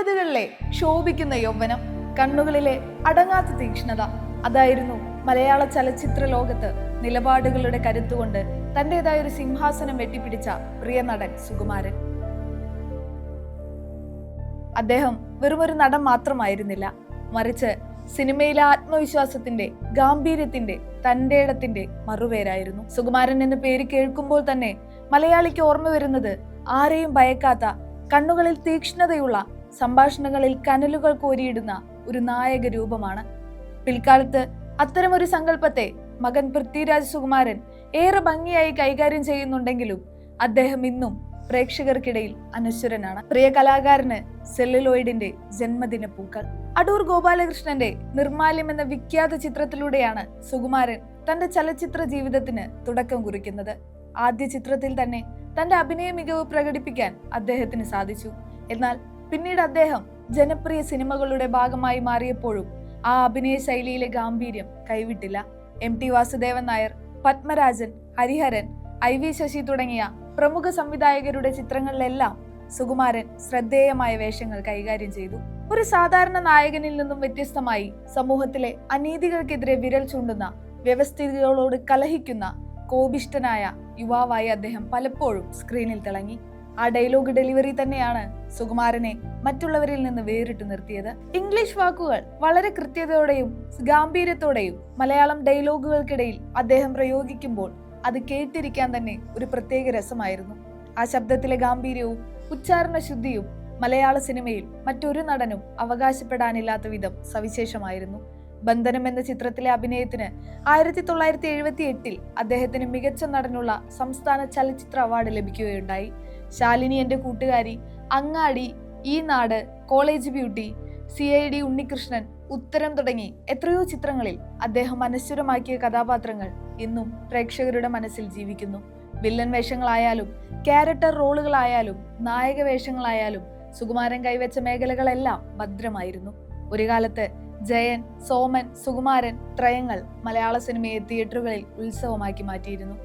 20കളിലെ ക്ഷോഭിക്കുന്ന യൗവനം, കണ്ണുകളിലെ അടങ്ങാത്ത തീക്ഷ്ണത, അതായിരുന്നു മലയാള ചലച്ചിത്ര ലോകത്ത് നിലപാടുകളുടെ കരുത്തുകൊണ്ട് തന്റേതായ ഒരു സിംഹാസനം വെട്ടിപ്പിടിച്ച പ്രിയ നടൻ സുകുമാരൻ. അദ്ദേഹം വെറുമൊരു നടൻ മാത്രമായിരുന്നില്ല, മറിച്ച് സിനിമയിലെ ആത്മവിശ്വാസത്തിന്റെ, ഗാംഭീര്യത്തിന്റെ, തന്റേടത്തിന്റെ മറുപേരായിരുന്നു. സുകുമാരൻ എന്ന പേര് കേൾക്കുമ്പോൾ തന്നെ മലയാളിക്ക് ഓർമ്മ വരുന്നത് ആരെയും ഭയക്കാത്ത, കണ്ണുകളിൽ തീക്ഷ്ണതയുള്ള, സംഭാഷണങ്ങളിൽ കനലുകൾ കോരിയിടുന്ന ഒരു നായക രൂപമാണ്. പിൽക്കാലത്ത് അത്തരമൊരു സങ്കല്പത്തെ മകൻ പൃഥ്വിരാജ് സുകുമാരൻ ഏറെ ഭംഗിയായി കൈകാര്യം ചെയ്യുന്നുണ്ടെങ്കിലും അദ്ദേഹം ഇന്നും പ്രേക്ഷകർക്കിടയിൽ അനശ്വരനാണ്. പ്രിയ കലാകാരന് സെല്ലുലോയിഡിന്റെ ജന്മദിന പൂക്കൾ. അടൂർ ഗോപാലകൃഷ്ണന്റെ നിർമാല്യം എന്ന വിഖ്യാത ചിത്രത്തിലൂടെയാണ് സുകുമാരൻ തന്റെ ചലച്ചിത്ര ജീവിതത്തിന് തുടക്കം കുറിക്കുന്നത്. ആദ്യ ചിത്രത്തിൽ തന്നെ തന്റെ അഭിനയ മികവ് പ്രകടിപ്പിക്കാൻ അദ്ദേഹത്തിന് സാധിച്ചു. എന്നാൽ പിന്നീട് അദ്ദേഹം ജനപ്രിയ സിനിമകളുടെ ഭാഗമായി മാറിയപ്പോഴും ആ അഭിനയ ശൈലിയിലെ ഗാംഭീര്യം കൈവിട്ടില്ല. MT വാസുദേവൻ നായർ, പത്മരാജൻ, ഹരിഹരൻ, IV ശശി തുടങ്ങിയ പ്രമുഖ സംവിധായകരുടെ ചിത്രങ്ങളിലെല്ലാം സുകുമാരൻ ശ്രദ്ധേയമായ വേഷങ്ങൾ കൈകാര്യം ചെയ്തു. ഒരു സാധാരണ നായകനിൽ നിന്നും വ്യത്യസ്തമായി സമൂഹത്തിലെ അനീതികൾക്കെതിരെ വിരൽ ചൂണ്ടുന്ന, വ്യവസ്ഥിതികളോട് കലഹിക്കുന്ന, കോപിഷ്ഠനായ യുവാവായി അദ്ദേഹം പലപ്പോഴും സ്ക്രീനിൽ തിളങ്ങി. ആ ഡയലോഗ് ഡെലിവറി തന്നെയാണ് സുകുമാരനെ മറ്റുള്ളവരിൽ നിന്ന് വേറിട്ട് നിർത്തിയത്. ഇംഗ്ലീഷ് വാക്കുകൾ വളരെ കൃത്യതയോടെയും ഗാംഭീര്യത്തോടെയും മലയാളം ഡയലോഗുകൾക്കിടയിൽ അദ്ദേഹം പ്രയോഗിക്കുമ്പോൾ അത് കേട്ടിരിക്കാൻ തന്നെ ഒരു പ്രത്യേക രസമായിരുന്നു. ആ ശബ്ദത്തിലെ ഗാംഭീര്യവും ഉച്ചാരണ ശുദ്ധിയും മലയാള സിനിമയിൽ മറ്റൊരു നടനും അവകാശപ്പെടാനില്ലാത്ത വിധം സവിശേഷമായിരുന്നു. ബന്ധനം എന്ന ചിത്രത്തിലെ അഭിനയത്തിന് 1978 അദ്ദേഹത്തിന് മികച്ച നടനുള്ള സംസ്ഥാന ചലച്ചിത്ര അവാർഡ് ലഭിക്കുകയുണ്ടായി. ശാലിനി എന്റെ കൂട്ടുകാരി, അങ്ങാടി, ഈ നാട്, കോളേജ് ബ്യൂട്ടി, CID ഉണ്ണികൃഷ്ണൻ, ഉത്തരം തുടങ്ങി എത്രയോ ചിത്രങ്ങളിൽ അദ്ദേഹം അനശ്വരമാക്കിയ കഥാപാത്രങ്ങൾ ഇന്നും പ്രേക്ഷകരുടെ മനസ്സിൽ ജീവിക്കുന്നു. വില്ലൻ വേഷങ്ങളായാലും ക്യാരക്ടർ റോളുകളായാലും നായക വേഷങ്ങളായാലും സുകുമാരൻ കൈവച്ച മേഖലകളെല്ലാം ഭദ്രമായിരുന്നു. ഒരു കാലത്ത് ജയൻ, സോമൻ, സുകുമാരൻ ത്രയങ്ങൾ മലയാള സിനിമയെ തിയേറ്ററുകളിൽ ഉത്സവമാക്കി മാറ്റിയിരുന്നു.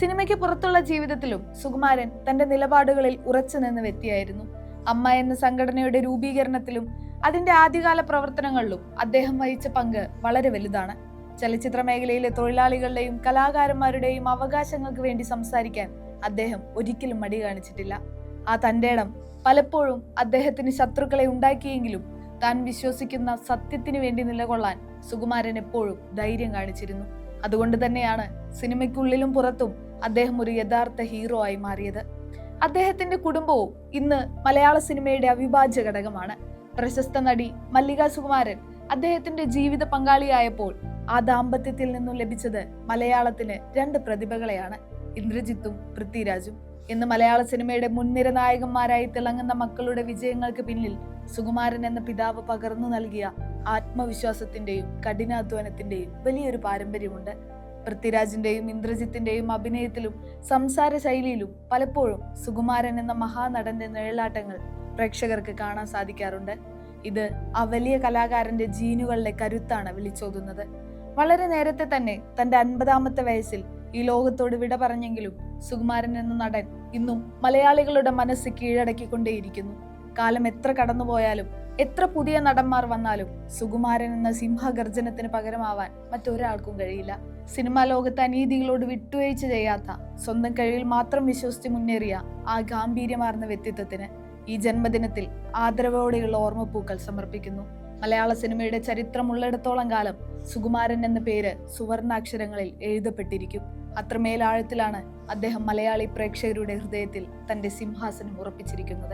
സിനിമയ്ക്ക് പുറത്തുള്ള ജീവിതത്തിലും സുകുമാരൻ തന്റെ നിലപാടുകളിൽ ഉറച്ചു നിന്ന് വ്യക്തിയായിരുന്നു. അമ്മ എന്ന സംഘടനയുടെ രൂപീകരണത്തിലും അതിന്റെ ആദ്യകാല പ്രവർത്തനങ്ങളിലും അദ്ദേഹം വഹിച്ച പങ്ക് വളരെ വലുതാണ്. ചലച്ചിത്ര മേഖലയിലെ തൊഴിലാളികളുടെയും കലാകാരന്മാരുടെയും അവകാശങ്ങൾക്ക് വേണ്ടി സംസാരിക്കാൻ അദ്ദേഹം ഒരിക്കലും മടി കാണിച്ചിട്ടില്ല. ആ തന്റേടം പലപ്പോഴും അദ്ദേഹത്തിന് ശത്രുക്കളെ ഉണ്ടാക്കിയെങ്കിലും താൻ വിശ്വസിക്കുന്ന സത്യത്തിന് വേണ്ടി നിലകൊള്ളാൻ സുകുമാരൻ എപ്പോഴും ധൈര്യം കാണിച്ചിരുന്നു. അതുകൊണ്ട് തന്നെയാണ് സിനിമയ്ക്കുള്ളിലും പുറത്തും അദ്ദേഹം ഒരു യഥാർത്ഥ ഹീറോ ആയി മാറിയത്. അദ്ദേഹത്തിന്റെ കുടുംബവും ഇന്ന് മലയാള സിനിമയുടെ അവിഭാജ്യ ഘടകമാണ്. പ്രശസ്ത നടി മല്ലിക സുകുമാരൻ അദ്ദേഹത്തിന്റെ ജീവിത പങ്കാളിയായപ്പോൾ ആ ദാമ്പത്യത്തിൽ നിന്നും ലഭിച്ചത് മലയാളത്തിന് 2 പ്രതിഭകളെയാണ്, ഇന്ദ്രജിത്തും പൃഥ്വിരാജും. ഇന്ന് മലയാള സിനിമയുടെ മുൻനിര നായകന്മാരായി തിളങ്ങുന്ന മക്കളുടെ വിജയങ്ങൾക്ക് പിന്നിൽ സുകുമാരൻ എന്ന പിതാവ് പകർന്നു നൽകിയ ആത്മവിശ്വാസത്തിന്റെയും കഠിനാധ്വാനത്തിന്റെയും വലിയൊരു പാരമ്പര്യമുണ്ട്. പൃഥ്വിരാജിന്റെയും ഇന്ദ്രജിത്തിന്റെയും അഭിനയത്തിലും സംസാര ശൈലിയിലും പലപ്പോഴും സുകുമാരൻ എന്ന മഹാനടന്റെ നിഴലാട്ടങ്ങൾ പ്രേക്ഷകർക്ക് കാണാൻ സാധിക്കാറുണ്ട്. ഇത് ആ വലിയ കലാകാരന്റെ ജീനുകളുടെ കരുത്താണ് വിളിച്ചോതുന്നത്. വളരെ നേരത്തെ തന്നെ തന്റെ 50ാമത്തെ വയസ്സിൽ ഈ ലോകത്തോട് വിട പറഞ്ഞെങ്കിലും സുകുമാരൻ എന്ന നടൻ ഇന്നും മലയാളികളുടെ മനസ്സ് കീഴടക്കിക്കൊണ്ടേയിരിക്കുന്നു. കാലം എത്ര കടന്നുപോയാലും, എത്ര പുതിയ നടന്മാർ വന്നാലും സുകുമാരൻ എന്ന സിംഹഗർജനത്തിന് പകരമാവാൻ മറ്റൊരാൾക്കും കഴിയില്ല. സിനിമാ ലോകത്ത് അനീതികളോട് വിട്ടുവീഴ്ച ചെയ്യാത്ത, സ്വന്തം കഴിവിൽ മാത്രം വിശ്വസിച്ച് മുന്നേറിയ ആ ഗാംഭീര്യമാർന്ന വ്യക്തിത്വത്തിന് ഈ ജന്മദിനത്തിൽ ആദരവോടെയുള്ള ഓർമ്മപ്പൂക്കൾ സമർപ്പിക്കുന്നു. മലയാള സിനിമയുടെ ചരിത്രമുള്ളിടത്തോളം കാലം സുകുമാരൻ എന്ന പേര് സുവർണാക്ഷരങ്ങളിൽ എഴുതപ്പെട്ടിരിക്കും. അത്രമേൽ ആഴത്തിലാണ് അദ്ദേഹം മലയാളി പ്രേക്ഷകരുടെ ഹൃദയത്തിൽ തന്റെ സിംഹാസനം ഉറപ്പിച്ചിരിക്കുന്നത്.